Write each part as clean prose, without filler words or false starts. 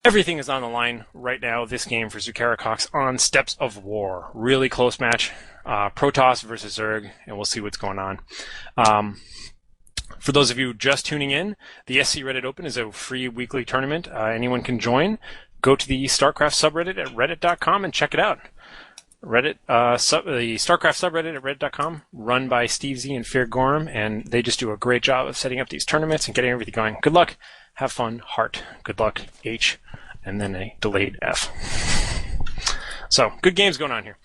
Everything is on the line right now, this game for Zukarakox on Steps of War. Really close match. Protoss versus Zerg, and we'll see what's going on. For those of you just tuning in, the SC Reddit Open is a free weekly tournament. Anyone can join. Go to the StarCraft subreddit at reddit.com and check it out. The StarCraft subreddit at reddit.com, run by Steve Z and Fear Gorham, and they just do a great job of setting up these tournaments and getting everything going. Good luck. Have fun. Heart. Good luck. H. And then a delayed F. So, good games going on here.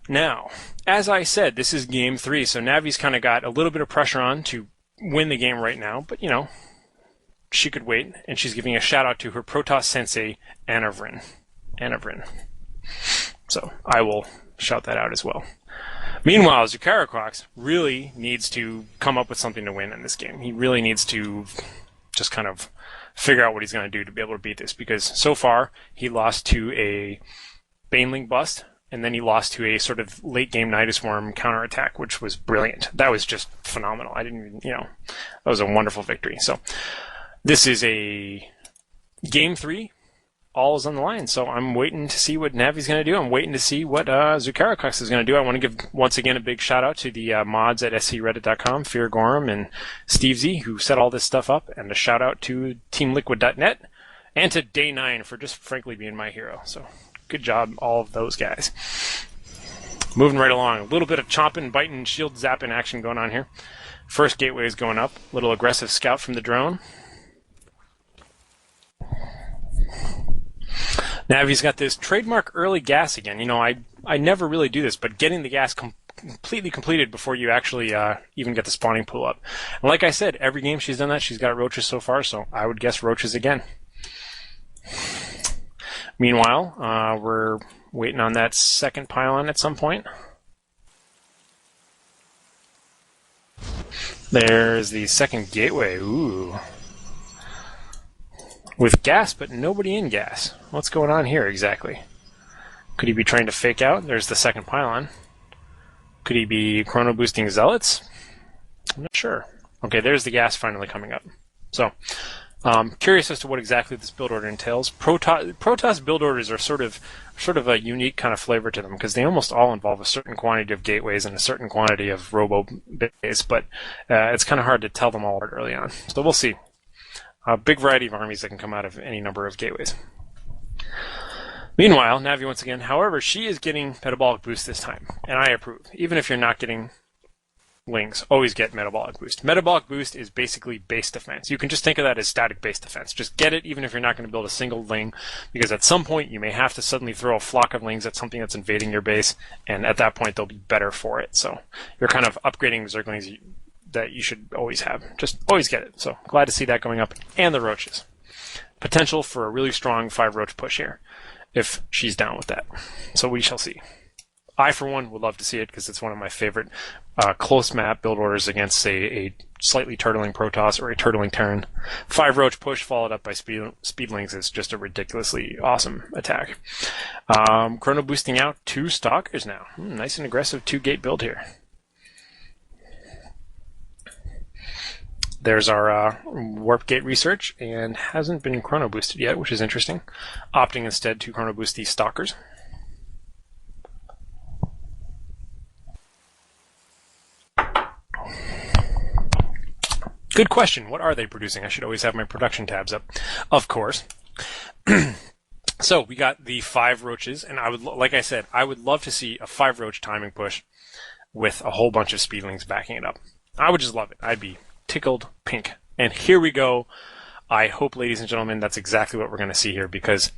Now, as I said, this is game 3, so Navi's kind of got a little bit of pressure on to win the game right now, but, you know, she could wait, and she's giving a shout-out to her Protoss sensei, Anavrin. So, I will shout that out as well. Meanwhile, Zukarakox really needs to come up with something to win in this game. He really needs to just kind of figure out what he's going to do to be able to beat this, because so far he lost to a Baneling bust, and then he lost to a sort of late game Nidus Worm counterattack, which was brilliant. That was just phenomenal. I didn't even, that was a wonderful victory. So this is a game 3. All is on the line, so I'm waiting to see what Navi's going to do. I'm waiting to see what Zukarakox is going to do. I want to give, once again, a big shout-out to the mods at screddit.com, Fear Gorham and Steve Z, who set all this stuff up, and a shout-out to TeamLiquid.net, and to Day 9 for just, frankly, being my hero. So, good job, all of those guys. Moving right along. A little bit of chomping, biting, shield zapping action going on here. First gateway is going up. Little aggressive scout from the drone. Navi's got this trademark early gas again. I never really do this, but getting the gas completely completed before you actually even get the spawning pool up. And like I said, every game she's done that, she's got roaches so far, so I would guess roaches again. Meanwhile, we're waiting on that second pylon at some point. There's the second gateway. Ooh. With gas, but nobody in gas. What's going on here exactly? Could he be trying to fake out? There's the second pylon. Could he be chrono boosting zealots? I'm not sure. Okay, there's the gas finally coming up. So, curious as to what exactly this build order entails. Protoss build orders are sort of a unique kind of flavor to them, because they almost all involve a certain quantity of gateways and a certain quantity of robo bays, but it's kind of hard to tell them all early on. So we'll see. A big variety of armies that can come out of any number of gateways. Meanwhile, Navi once again, however, she is getting metabolic boost this time, and I approve. Even if you're not getting lings, always get metabolic boost. Metabolic boost is basically base defense. You can just think of that as static base defense. Just get it even if you're not going to build a single ling, because at some point you may have to suddenly throw a flock of lings at something that's invading your base, and at that point they'll be better for it. So you're kind of upgrading Zerglings that you should always have. Just always get it. So glad to see that going up. And the roaches. Potential for a really strong 5 roach push here, if she's down with that. So we shall see. I, for one, would love to see it, because it's one of my favorite close map build orders against, say, a slightly turtling Protoss or a turtling Terran. 5 roach push followed up by speedlings is just a ridiculously awesome attack. Chrono boosting out 2 stalkers now. Nice and aggressive 2-gate build here. There's our warp gate research, and hasn't been chrono boosted yet, which is interesting. Opting instead to chrono boost these stalkers. Good question. What are they producing? I should always have my production tabs up. Of course. So we got the 5 roaches, and like I said, I would love to see a 5 roach timing push with a whole bunch of speedlings backing it up. I would just love it. I'd be tickled pink. And here we go. I hope, ladies and gentlemen, that's exactly what we're going to see here, because,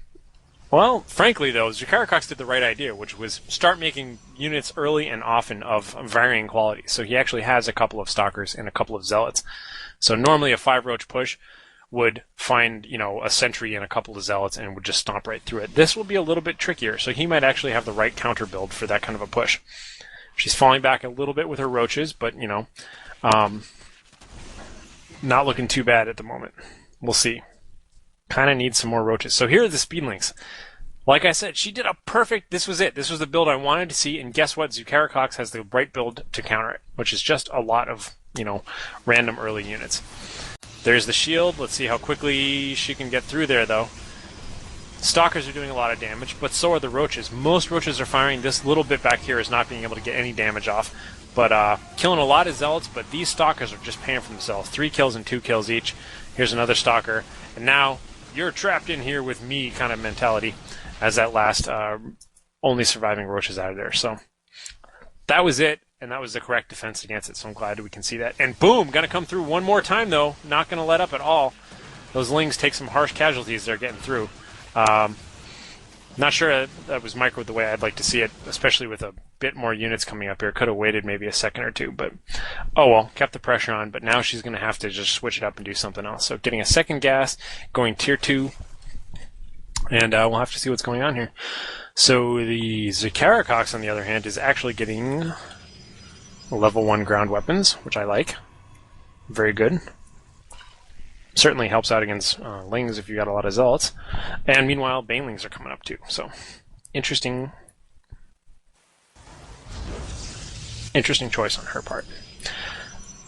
well, frankly, though, Zukarakox did the right idea, which was start making units early and often of varying qualities. So he actually has a couple of stalkers and a couple of zealots. So normally a 5 roach push would find, a sentry and a couple of zealots and would just stomp right through it. This will be a little bit trickier, so he might actually have the right counter build for that kind of a push. She's falling back a little bit with her roaches, but, not looking too bad at the moment. We'll see. Kind of need some more roaches. So here are the speedlings. Like I said, she did a perfect... This was it. This was the build I wanted to see. And guess what? Zukarakox has the right build to counter it, which is just a lot of, random early units. There's the shield. Let's see how quickly she can get through there, though. Stalkers are doing a lot of damage, but so are the roaches. Most roaches are firing. This little bit back here is not being able to get any damage off. But killing a lot of zealots, but these stalkers are just paying for themselves. 3 kills and 2 kills each. Here's another stalker. And now you're trapped in here with me kind of mentality as that last only surviving roach is out of there. So that was it, and that was the correct defense against it. So I'm glad we can see that. And boom, gonna come through one more time though. Not gonna let up at all. Those lings take some harsh casualties. They're getting through. Not sure that was microed the way I'd like to see it, especially with a bit more units coming up here. Could have waited maybe a second or two, but oh well, kept the pressure on. But now she's going to have to just switch it up and do something else. So getting a second gas, going tier 2, and we'll have to see what's going on here. So the Zukarakox, on the other hand, is actually getting level 1 ground weapons, which I like. Very good. Certainly helps out against lings if you got a lot of zealots. And meanwhile, banelings are coming up too. So interesting choice on her part.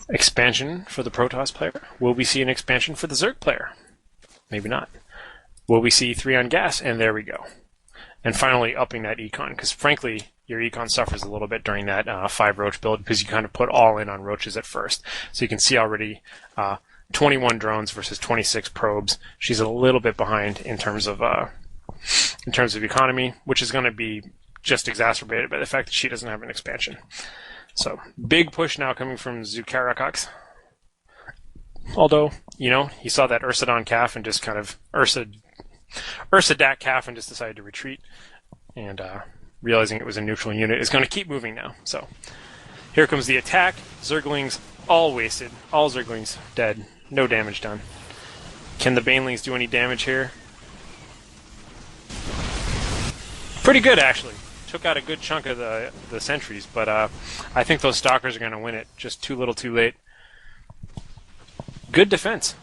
Expansion for the Protoss player. Will we see an expansion for the Zerg player? Maybe not. Will we see 3 on gas? And there we go. And finally upping that econ, because frankly, your econ suffers a little bit during that 5 roach build because you kind of put all in on roaches at first. So you can see already 21 drones versus 26 probes. She's a little bit behind in terms of economy, which is going to be just exacerbated by the fact that she doesn't have an expansion. So big push now coming from Zukarakox. Although, you know, he saw that Ursadon calf and just kind of Ursadat calf and just decided to retreat. And realizing it was a neutral unit, is going to keep moving now. So here comes the attack. Zerglings all wasted. All Zerglings dead. No damage done. Can the banelings do any damage here? Pretty good, actually. Took out a good chunk of the sentries, but I think those stalkers are going to win it. Just too little too late. Good defense.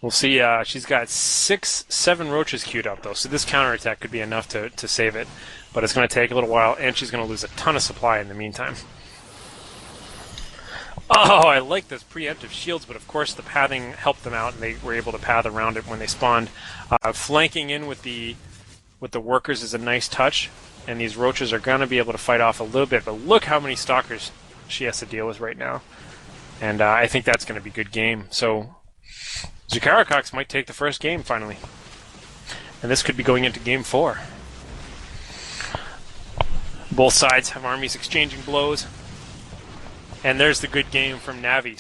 We'll see. She's got 6-7 roaches queued up, though, so this counterattack could be enough to save it. But it's going to take a little while, and she's going to lose a ton of supply in the meantime. Oh, I like those preemptive shields, but of course the pathing helped them out, and they were able to path around it when they spawned. Flanking in with the workers is a nice touch, and these roaches are going to be able to fight off a little bit, but look how many stalkers she has to deal with right now. And I think that's going to be a good game. So Zukarakox might take the first game finally. And this could be going into game 4. Both sides have armies exchanging blows. And there's the good game from Navi.